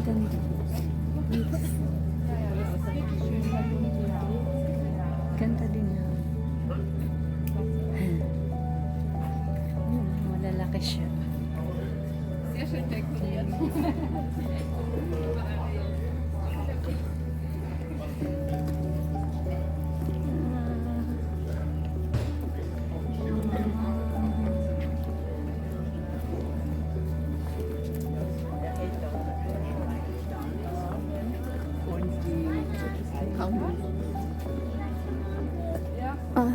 Ganda. Ganda din na. Malalaki siya. Sehr schön dekoriert. Ah.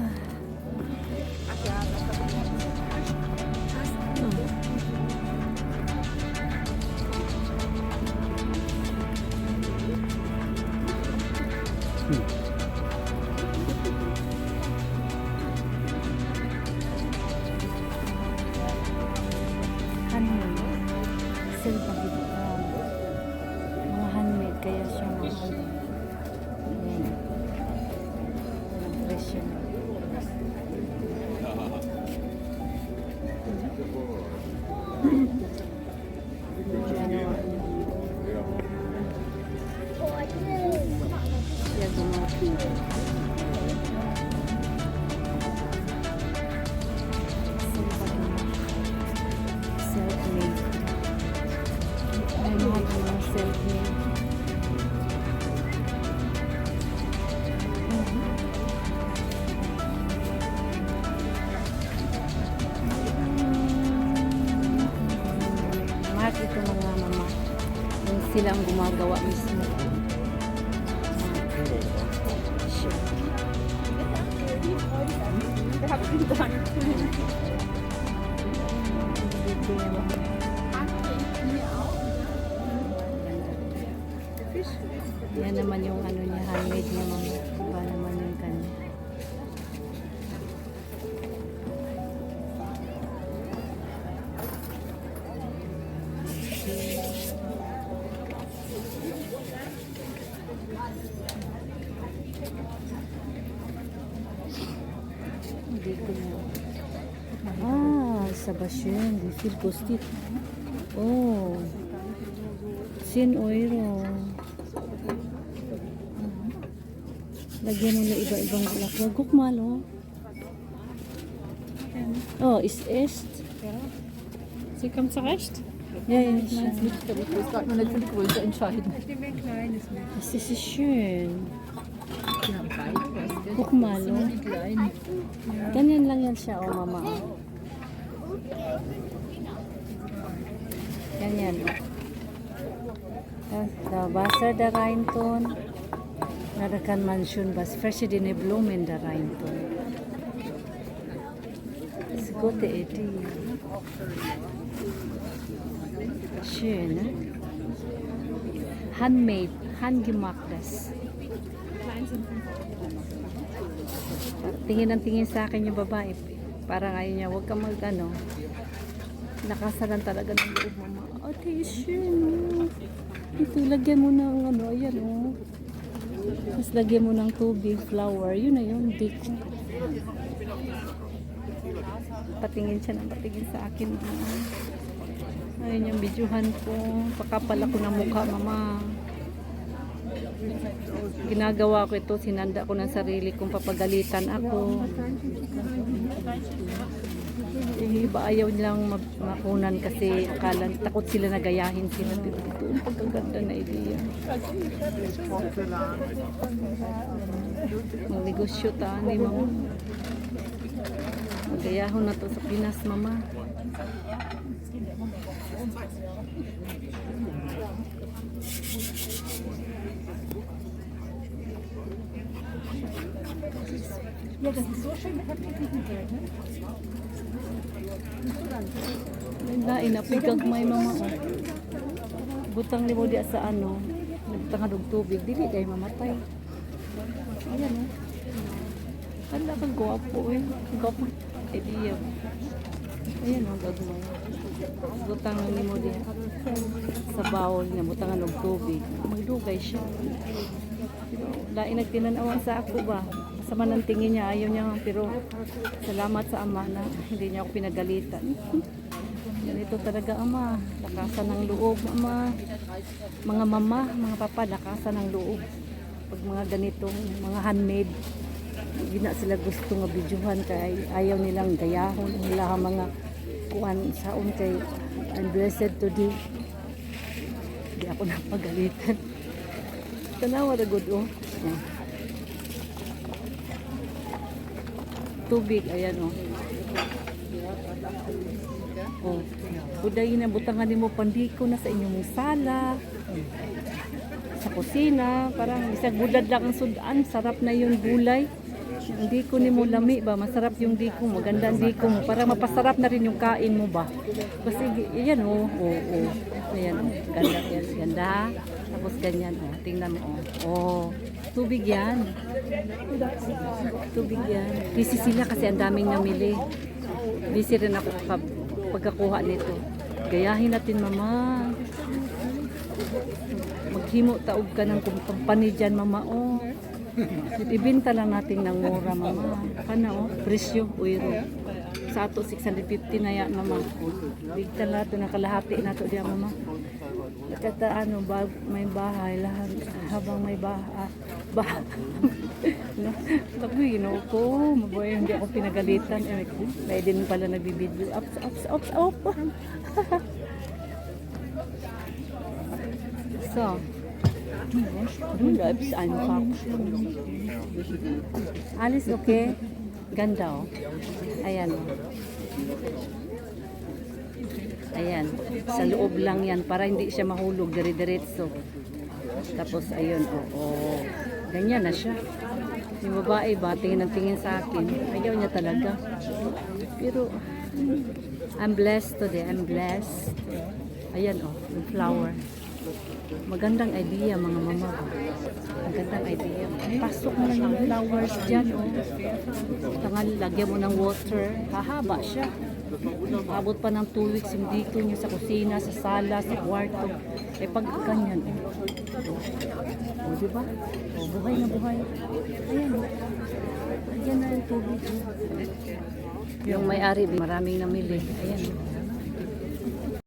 Handmade. Silva dito. Mga handmade kaya siya mahal. Ayan. Ang presyo. Siya gumawa. Self-made. Ay, mahal ang mga self-made. Mahal ito mga mama. Yung silang gumagawa mismo. Sure. Dito yung yan naman yung ano niya, handmade niya mga. Iba naman yung kanya. Hindi ko na. Ça va schön, wie viel kostet? Oh, 10 euro. Lagyan mo na iba-ibang bulaklak. Guck mal, oh. Oh, ist echt. Ja. Sie kommt zurecht. Ja, ja, Ich meine, es liegt, aber ich muss gerade noch nicht für die Größe entscheiden. Ich nehme ein kleines mit. das ist schön. Die haben beide was, gell? Guck mal, Das sind nur oh. die kleinen. Ganyan lang yan siya, oh, mama. Oh. Ganyan. Da Wasser da rein tun. Na, da kann man schon was verschiedene Blumen da rein tun. Das ist eine gute Idee. Schön, ne? Handmade, handgemachtes. Tingin ng tingin sa akin yung babae. Parang ayaw niya, huwag kang mag-ano. Nakasalan talaga ng loob, mama. Ate, yun. Ito, lagyan mo ng ano, ayan, oh. Tapos lagyan mo ng tubig, flower. Yun na yun, dito. Patingin siya ng patingin sa akin, mama. Ayun yung videohan ko. Pakapal ako ng mukha, mama. Ginagawa ko ito, sinanda ko ng sarili kung papagalitan ako. Iba ayaw nilang makunan kasi akala, takot sila na gayahin sila. Pero ito ang pagkaganda na idea. Magnegosyo ta ni mama. Magayahon na to sa Pinas, mama. Ja, das ist so schön heftig mit Geld, ne? Lain na pigagmay, mama. Butang ni mo diya sa ano, nagtangad og tubig, dili day mamatay. Ayan, oh. Hala kang gwapo, eh. Gwapo. Idea. Ayan, oh, gagmay. Butang ni mo diya sa bawol niya, butangan og tubig. Magdugay siya. Lain nagtinanawan sa ako ba? Sama ng tingin niya, ayaw niya, pero salamat sa ama na hindi niya ako pinagalitan. Ganito talaga, ama. Lakasan ng loob, ama. Mga mama, mga papa, lakasan ng loob. Pag mga ganitong, mga handmade, hindi na sila gusto nga videohan kay ayaw nilang gayahon nila ang mga kuan saon kay I'm blessed today. Hindi ako napagalitan. Tanawa na good, oh. Yan. Tubig, ayan, oh. Oh, buday na butangan nimo pandiko na sa inyong sala. Sa kusina, parang isang budad lang ang sudan, sarap na yung gulay. Ang diko nimo lami ba, masarap yung diko mo, maganda ang diko mo, para mapasarap na rin yung kain mo ba. Kasi yan, oh, ayan, oh, ganda, yan, ganda. Tapos ganyan, oh, tingnan mo, oh, tubig yan. Tubig yan. Busy sila kasi ang daming namili. Busy rin ako pagkakuha nito. Gayahin natin, mama. Maghimo taog ka ng company dyan, mama, oh. Ibinta lang natin ng mura, mama. Kana, oh, presyo, euro. Sa ato, 650 na yan, mama. Bigta na ito, nakalahati na ito diyan, mama. Kata ano, may bahay, lahat, habang may bahay, Tabi, ko, mabuhay, hindi ako pinagalitan. May din pala nagbibideo. Up. So, du läufst einfach. Alles okay? Ganda, oh. Ayan, oh. Ayan, sa loob lang yan para hindi siya mahulog dire-diretso. Tapos ayun, oh. Ganyan na siya. Yung babae ba, tingin ng tingin sa akin. Ayaw niya talaga. Pero, I'm blessed today. I'm blessed. Ayan, oh, yung flower. Magandang idea, mga mama. Magandang idea. Pasok mo lang yung flowers dyan, oh. Tangal, lagyan mo ng water. Hahaba siya. Abot pa ng 2 weeks yung dito nyo sa kusina, sa sala, sa kwarto. Eh, pag ganyan, oh, diba? Oh, buhay na buhay. Ayan, oh. Ayan na yung tubig. Yung may-ari, maraming namili. Ayan, oh.